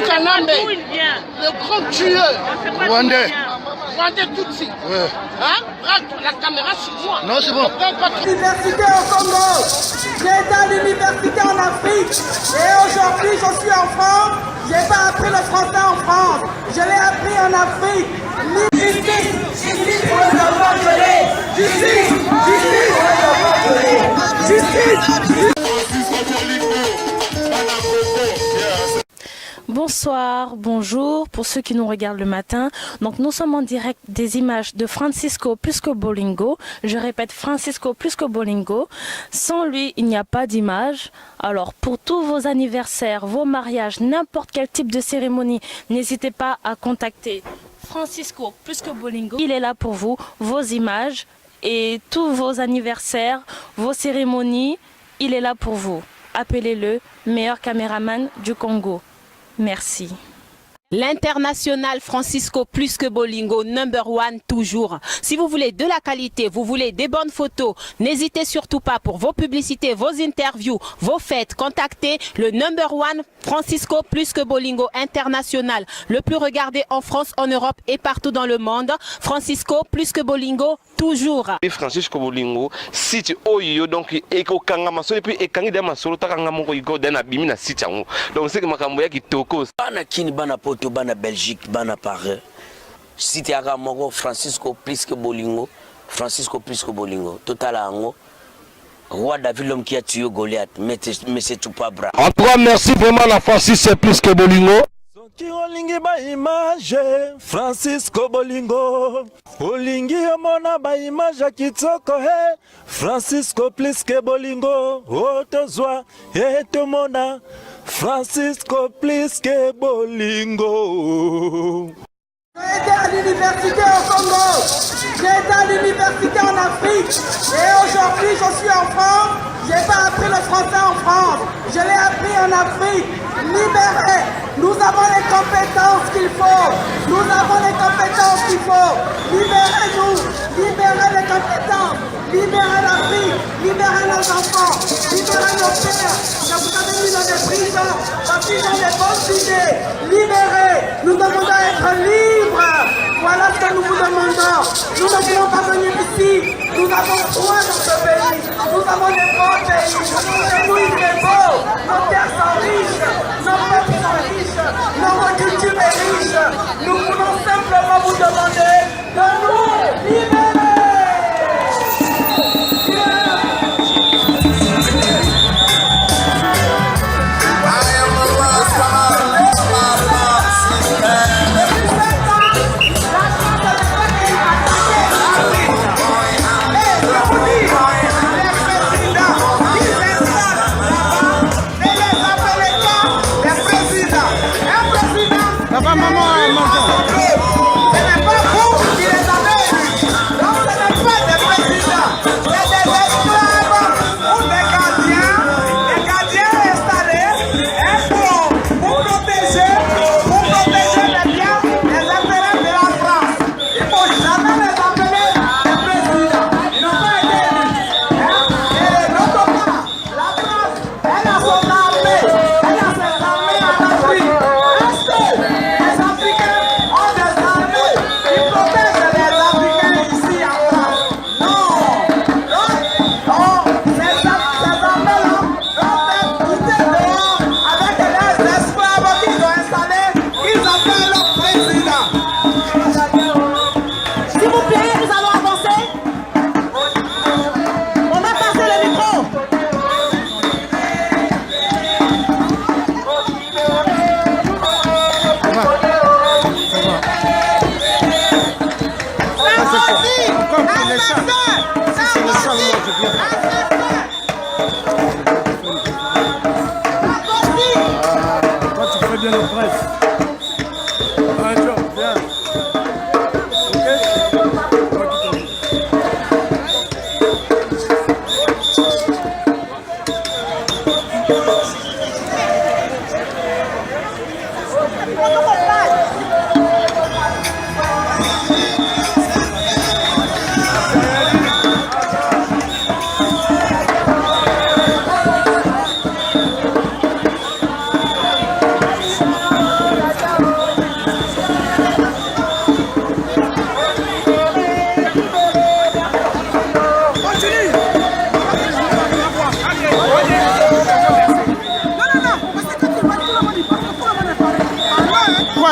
Kanambe, le grand tueur. Rwandais. Rwandais Tutsi. Ouais. Hein? La caméra sur moi. Non, c'est bon. L'université au Congo. J'ai été à l'université en Afrique. Et aujourd'hui, je suis en France. Je n'ai pas appris le français en France. Je l'ai appris en Afrique. Justice, justice pour les enfants violés. Justice, justice pour les enfants violés. Justice. Bonsoir, bonjour pour ceux qui nous regardent le matin. Donc nous sommes en direct des images de Francisco Plusco Bolingo. Je répète, Francisco Plusco Bolingo. Sans lui, il n'y a pas d'image. Alors pour tous vos anniversaires, vos mariages, n'importe quel type de cérémonie, n'hésitez pas à contacter Francisco Plusco Bolingo. Il est là pour vous, vos images et tous vos anniversaires, vos cérémonies. Il est là pour vous. Appelez-le, meilleur caméraman du Congo. Merci. L'international Francisco Plusco Bolingo, #1 toujours. Si vous voulez de la qualité, vous voulez des bonnes photos, n'hésitez surtout pas pour vos publicités, vos interviews, vos fêtes. Contactez le #1 Francisco Plusco Bolingo international. Le plus regardé en France, en Europe et partout dans le monde. Francisco Plusco Bolingo toujours. Francisco Bolingo, site oyo donc eko kanga masolo puis ekangi de masolo takanga moko igo dana bimina site yango. Donc c'est que makambo ya kitoko. Bana kini bana poto bana Belgique bana Paris. Site ya moko Francisco Plusco Bolingo, Francisco Plusco Bolingo. Total ango. Roi David l'homme qui a tué Goliath, mais c'est tout pas bras. En tout cas, merci vraiment la Francisco Plusco Bolingo. Qui olingi ba image Francisco Bolingo olingi omona ba image kitoko he Francisco Plusco Bolingo otozwa etomona Francisco Plusco Bolingo. J'ai été à l'université au Congo. J'ai été à l'université en Afrique. Et aujourd'hui, je suis en France. Je n'ai pas appris le français en France. Je l'ai appris en Afrique. Libérés. Nous avons les compétences qu'il faut. Nous avons les compétences qu'il faut. Libérez-nous. Libérez les compétences. Libérez l'Afrique. Libérez nos enfants. Libérez nos pères. Que vous avez mis dans des prisons. Parce qu'ils ont des bonnes idées. Libérez. Nous demandons à être libres. Voilà ce que nous vous demandons. Nous ne voulons pas venir ici. Nous avons soin de ce pays. Nous avons des beaux pays. Chez nous, il est beau. Nos terres sont riches. Nos peuples sont riches. Notre culture est riche. Nous voulons simplement vous demander de nous libérer.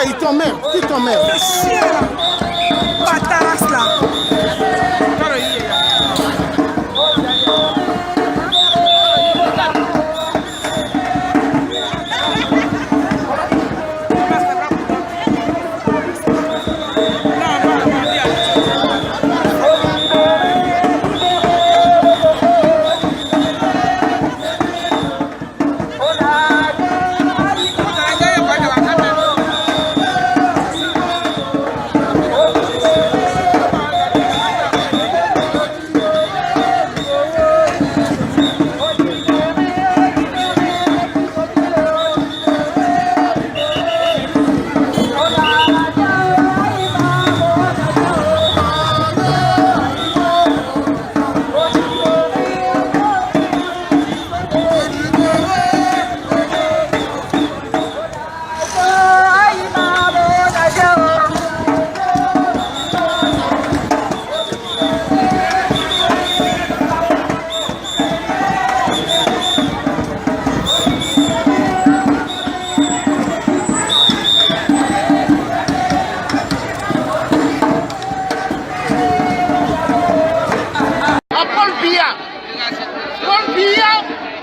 Ah, il t'emmerde, qui t'emmerde? Bataras là.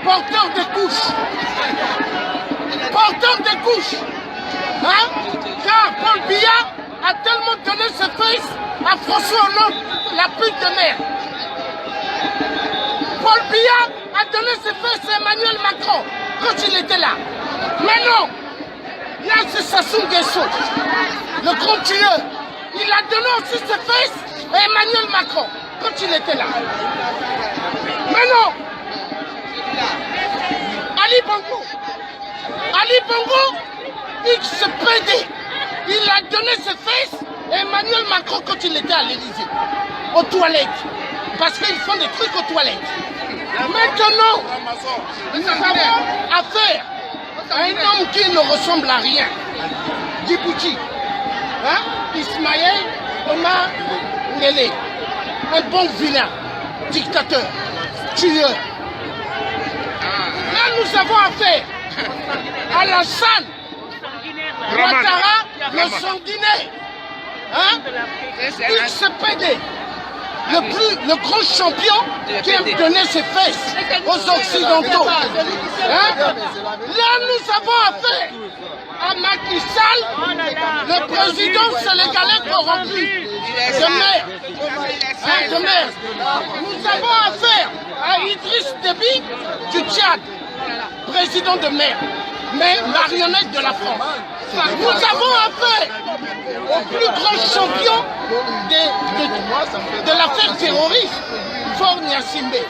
Porteur de couches. Porteur de couches. Hein? Car Paul Biya a tellement donné ses fesses à François Hollande, la pute de merde. Paul Biya a donné ses fesses à Emmanuel Macron quand il était là. Mais non, là c'est Sassou Nguesso, le grand tueur. Il a donné aussi ses fesses à Emmanuel Macron quand il était là. Mais non, Ali Bongo, XPD, il a donné ses fesses à Emmanuel Macron quand il était à l'Élysée, aux toilettes, parce qu'ils font des trucs aux toilettes. Maintenant, nous avons affaire à un homme qui ne ressemble à rien, Djibouti, hein? Ismaël Omar Ngele, un bon vilain, dictateur, tueur. Là, nous avons affaire à Alassane Ouattara, le sanguinaire, hein? XPD, le grand champion qui aime donner ses fesses aux Occidentaux. Hein? Là, nous avons affaire à Macky Sall, le président sénégalais corrompu, de merde. Hein, de merde. Nous avons affaire à Idriss Déby du Tchad, président de merde, mais marionnette de la France. Nous avons affaire au plus grand champion de l'affaire terroriste, Faure Gnassingbé,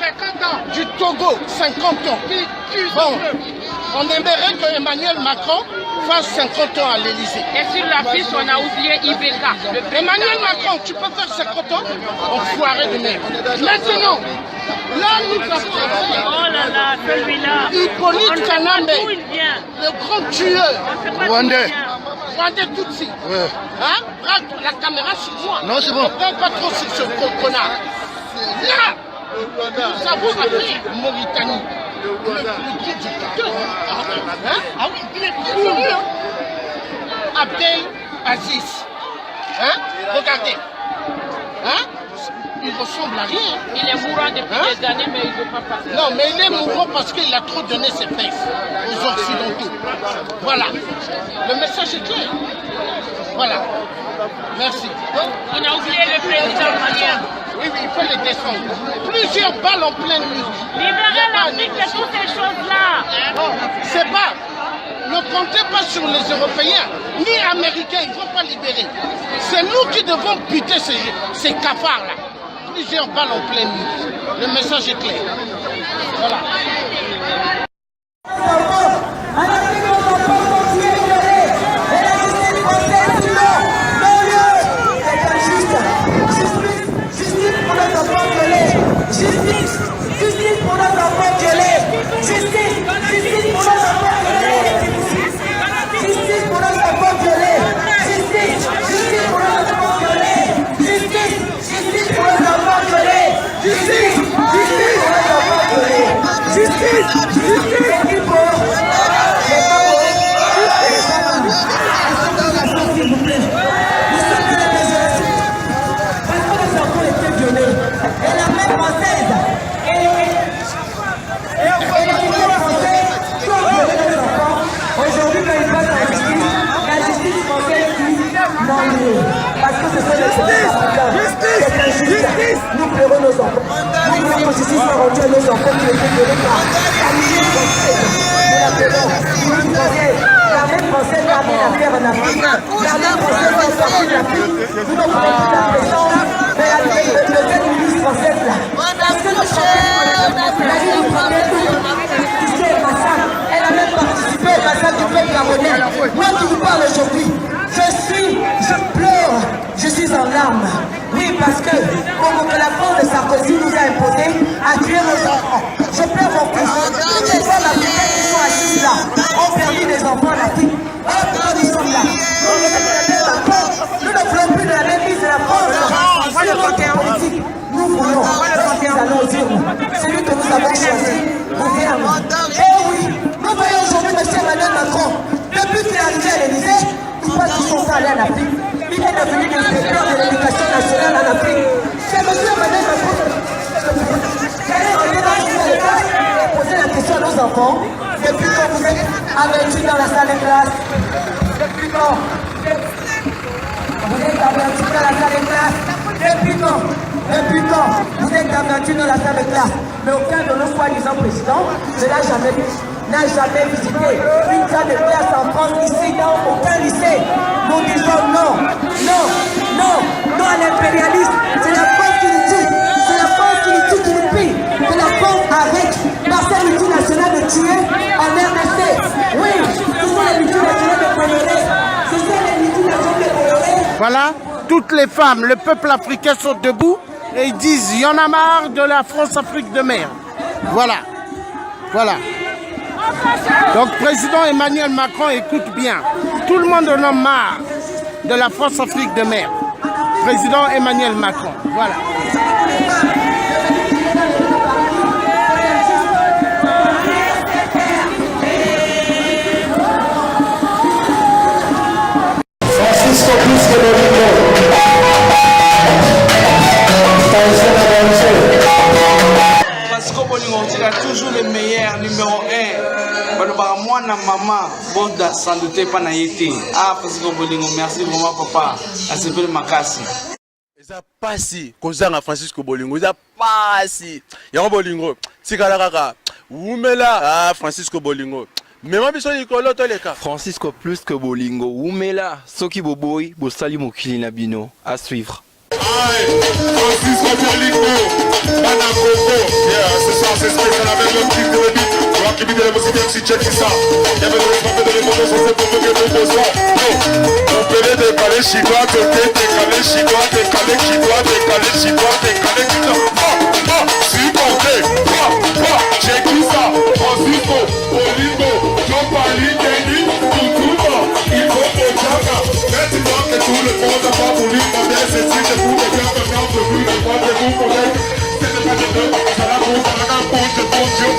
du Togo, 50 ans. Bon, on aimerait que Emmanuel Macron fasse 50 ans à l'Élysée. Et sur la fiche, on a oublié IBK. Emmanuel Macron, tu peux faire 50 ans? Enfoiré de merde. Maintenant, là nous avons affaire. Oh là là, celui-là. Hippolyte Kanambe, D'où il vient? le grand tueur. Rwandais. Rwandais Tutsi. Ouais. Hein? Braque la caméra sur moi. Non, c'est bon. Ne prends pas trop sur ce connard. Là, nous avons affaire Mauritanie. Le grand dictateur. Hein? Ah oui, il est connu. Abdel Aziz. Hein? Regardez. Hein? Il ressemble à rien. Il est mourant depuis des années, mais il ne veut pas passer. Non, mais il est mourant parce qu'il a trop donné ses fesses aux Occidentaux. Voilà. Le message est clair. Voilà. Merci. On a oublié le président malien. Oui, il faut les descendre. Plusieurs balles en pleine nuit. Libérer l'Afrique de toutes ces choses-là. Non, c'est pas. Ne comptez pas sur les Européens, ni Américains, ils ne vont pas libérer. C'est nous qui devons buter ces cafards-là. Plusieurs balles en pleine nuit. Le message est clair. Voilà. Justice! enfants. Nous voulons que justice soit rendue à nos enfants qui étaient violés par l'armée française. Nous l'appelons l'armée française. L'armée française n'a rien à faire en Afrique. L'armée française va sortir de l'Afrique. Nous ne voulons plus la présence, mais le fait ministre française là. Parce que notre la vie du premier tour, elle a même participé au massacre du peuple camerounais. Moi qui vous parle aujourd'hui, je pleure, je suis en larmes. Oui, parce que la France de Sarkozy nous a imposé à tuer nos enfants. Je pleure mon fils. Les femmes africaines qui sont assises là ont perdu des enfants en Afrique. Alors pourquoi nous sommes là? Nous ne voulons plus de la même mise de la France. Sur notre politique, nous voulons, nous allons dire, celui que nous avons choisi, gouverne. Eh oui, nous voyons aujourd'hui M. Emmanuel Macron, depuis qu'il est arrivé à l'Élysée, il passe tout son temps aller en Afrique. Il est devenu l'inspecteur de l'éducation nationale en Afrique. C'est M. Emmanuel Macron. Elle est rentrée dans l'école et poser la question à nos enfants. Depuis quand vous êtes avertis dans la salle de classe? Depuis quand vous êtes avertis dans la salle de classe? Depuis quand? Depuis quand vous êtes avertis dans la salle de classe? Mais aucun de nos soi-disant présidents n'a jamais visité une salle de classe en France, ici, dans aucun lycée. Nous disons non, non, non, non à l'impérialisme. C'est la France qui nous tue. C'est la France qui nous tue, qui nous pille. Que la France arrête par cette multinationale de tuer en RDC. Oui, ce sont les multinationales de Bolloré. Ce sont les multinationales de Bolloré. Voilà, toutes les femmes, le peuple africain sont debout et ils disent il y en a marre de la France-Afrique de mer. Voilà, voilà. Donc, président Emmanuel Macron, écoute bien. Tout le monde en a marre de la France-Afrique de mer. Président Emmanuel Macron, voilà. Francisco Pisco Domingo. Francisco Bolingo, c'est toujours le meilleur, numéro 1. Moi, maman, bon, sans doute pas naïté. Ah, Francisco Bolingo, merci vraiment, papa. À ce peu de Makassi. Eza pasi kozanga Francisco Bolingo, eza pasi. Yango Bolingo, tikala kaka. Umela, ah, Francisco Bolingo. Mais moi, biso likolo to leka. Francisco plus que Bolingo. Umela, soki boboy, bosali mokili na bino. À suivre. Francisco Bolingo, Banakoko. Yeah, ce soir c'est spécial avec le petit de beat. Rock qui vide la musique, si check ça. Il y avait le respect de l'émotion, c'est pour que nous posons. On peut les décaler, chinois, décaler, chinois, décaler, chinois, décaler, chinois, décaler, chinois. Supporter, check ça. Francisco Bolingo, Jean Paris, Denis, tout. Il faut que Jaga. Maintenant que tout le monde a pas voulu demander, c'est si je vous regarde, quand je vous le vois, je vous connais. C'est pas de deux, ça la bouche, ça la bouche, bon Dieu.